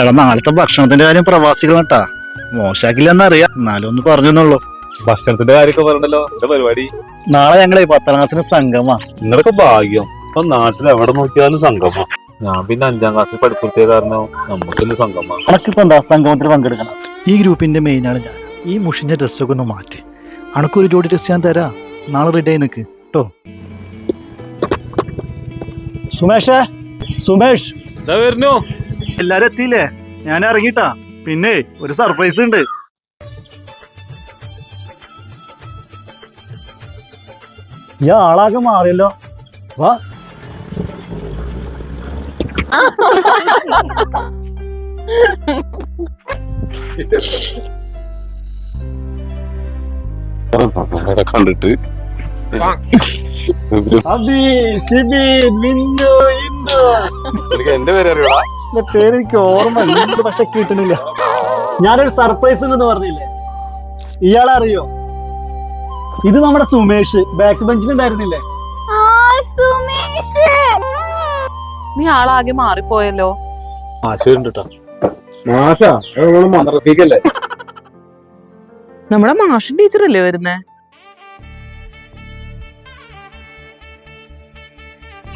എടാ നാളത്തെ ഭക്ഷണത്തിന്റെ കാര്യം പ്രവാസികൾ കേട്ടാ മോശാക്കില്ലെന്നറിയാം, എന്നാലും ഒന്ന് പറഞ്ഞെന്നുള്ളൂ. ഭക്ഷണത്തിന്റെ കാര്യമൊക്കെ പറഞ്ഞല്ലോ. എന്റെ പരിപാടി നാളെ ഞങ്ങളെ 10ാം ക്ലാസ്സിന് സംഗമാ. നിങ്ങളൊക്കെ ഭാഗ്യം. ഇപ്പൊ നാട്ടിൽ എവിടെ നോക്കിയാലും സംഗമ. ഞാൻ പിന്നെ 5ാം ക്ലാസ്സിൽ പഠിപ്പിച്ചേ കാരണം നമുക്കൊന്ന് സംഗമ. അനക്കിപ്പോ എന്താ സംഗമത്തിൽ പങ്കെടുക്കണം? ഈ ഗ്രൂപ്പിന്റെ മെയിനാണ് ഞാൻ. ഈ മുഷിഞ്ഞ ഡ്രസ്സൊക്കെ ഒന്ന് മാറ്റി. അനക്കൊരു ജോഡി ഡ്രസ് ഞാൻ തരാ. നാളെ റെഡി ആയി നിൽക്ക് കേട്ടോ. സുമേഷ് വരുന്നു. എല്ലാരും എത്തിയില്ലേ? ഞാൻ ഇറങ്ങിട്ടാ. പിന്നെ ഒരു സർപ്രൈസ് ഉണ്ട്. ഈ ആളാകെ മാറിയല്ലോ. വാ. കണ്ടിട്ട് എന്റെ പേര് അറിയാ. പേര് എനിക്ക് ഓർമ്മ പക്ഷെ കിട്ടണില്ല. ഞാനൊരു സർപ്രൈസ് ഉണ്ടെന്ന് പറഞ്ഞില്ലേ, ഇയാളെ അറിയോ? ഇത് നമ്മുടെ സുമേഷ് ബാക്ക് ബെഞ്ചിലുണ്ടായിരുന്നില്ലേ? നീ ആളാകെ മാറിപ്പോയല്ലോ. മദ്രസീക്കല്ലേ? നമ്മുടെ മാഷ് ടീച്ചറല്ലേ വരുന്നേ?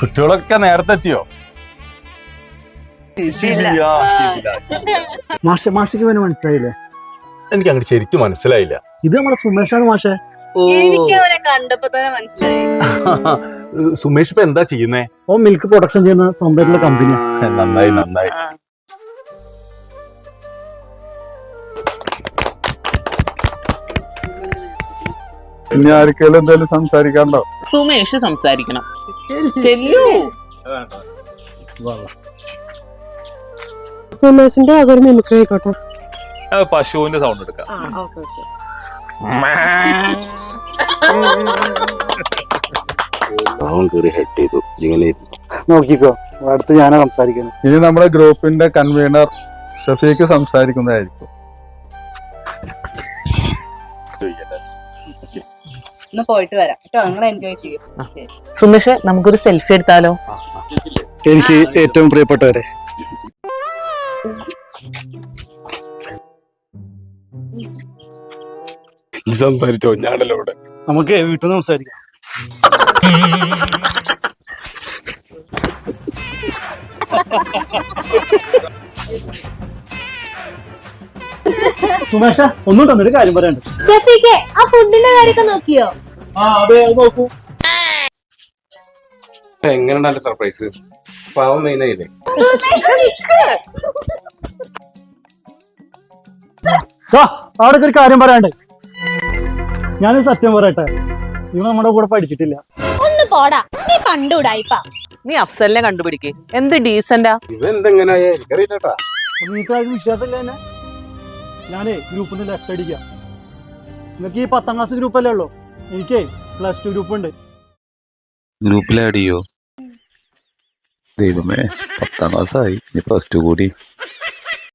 കുട്ടികളൊക്കെ നേരത്തെ എത്തിയോ? മാഷിക്ക് പിന്നെ മനസ്സിലായില്ലേ? എനിക്ക് അങ്ങോട്ട് ശരിക്കും മനസ്സിലായില്ല. ഇത് നമ്മുടെ സുമേഷാണ് മാഷെ. കണ്ടപ്പോ തന്നെ മനസ്സിലായി. സുമേഷ് ഇപ്പൊ എന്താ ചെയ്യുന്നേ? ഓ മിൽക്ക് പ്രൊഡക്ഷൻ ചെയ്യുന്ന സ്വന്തമായിട്ടുള്ള കമ്പനി. നന്നായി നന്നായി. ഇനി ആർക്കെങ്കിലും എന്തായാലും സംസാരിക്കാണ്ടോ? സുമേഷ് സംസാരിക്കണം. ചെല്ലു. സുമേഷിന്റെ അതൊരു മിമിക്രി ആയിക്കോട്ടെ. പശുവിന്റെ സൗണ്ട് എടുക്കാം. നോക്കിക്കോ, അടുത്ത് ഞാനാ സംസാരിക്കുന്നത്. ഇനി നമ്മുടെ ഗ്രൂപ്പിന്റെ കൺവീനർ ഷഫീഖ് സംസാരിക്കുന്നതായിരിക്കും. പോയിട്ട് വരാം കേട്ടോ, നിങ്ങൾ എൻജോയ് ചെയ്യും. സുമേഷ്, നമുക്കൊരു സെൽഫി എടുത്താലോ? എനിക്ക് ഏറ്റവും പ്രിയപ്പെട്ടവരെ, സംസാരിച്ചോ? ഞാനല്ലോ ഇവിടെ. നമുക്ക് വീട്ടിൽ നിന്ന് സംസാരിക്കാം. സുമേഷ, ഒന്നും തന്നൊരു കാര്യം പറയാനുണ്ട്. ആ ഫുഡിന്റെ കാര്യമൊക്കെ നോക്കിയോ? നോക്കൂ. എങ്ങനെയുണ്ട് സർപ്രൈസ്? പാവം മെയിനായില്ലേ? അവിടെ ഒരു കാര്യം പറയാണ്ട്. ഞാനൊരു സത്യം പറയട്ടെ, ഇവ നമ്മുടെ കൂടെ പഠിച്ചിട്ടില്ല. ഒന്ന് പോടാ, നീ കണ്ടുകൂടായിപ്പാ. നീ അഫ്സലിനെ കണ്ടുപിടിക്ക്. എന്ത് ഡീസന്റാ. ഇവെന്തെങ്ങനെയാ എനിക്കറിയില്ലട്ടാ. നിങ്ങൾക്ക് വിശ്വാസമില്ല തന്നെ? ഞാനേ ഗ്രൂപ്പിൽ നിന്ന് ലെഫ്റ്റ് അടിക്കാം. നിങ്ങൾക്ക് ഈ 10ാം ക്ലാസ് ഗ്രൂപ്പ് അല്ലേ ഉള്ളൂ? എനിക്ക് +2 ഗ്രൂപ്പ് ഉണ്ട്. ഗ്രൂപ്പിൽ ആഡ് ചെയ്യോ? ദൈവമേ, 10ാം ക്ലാസ്സായി, ഇനി +2 കൂടി.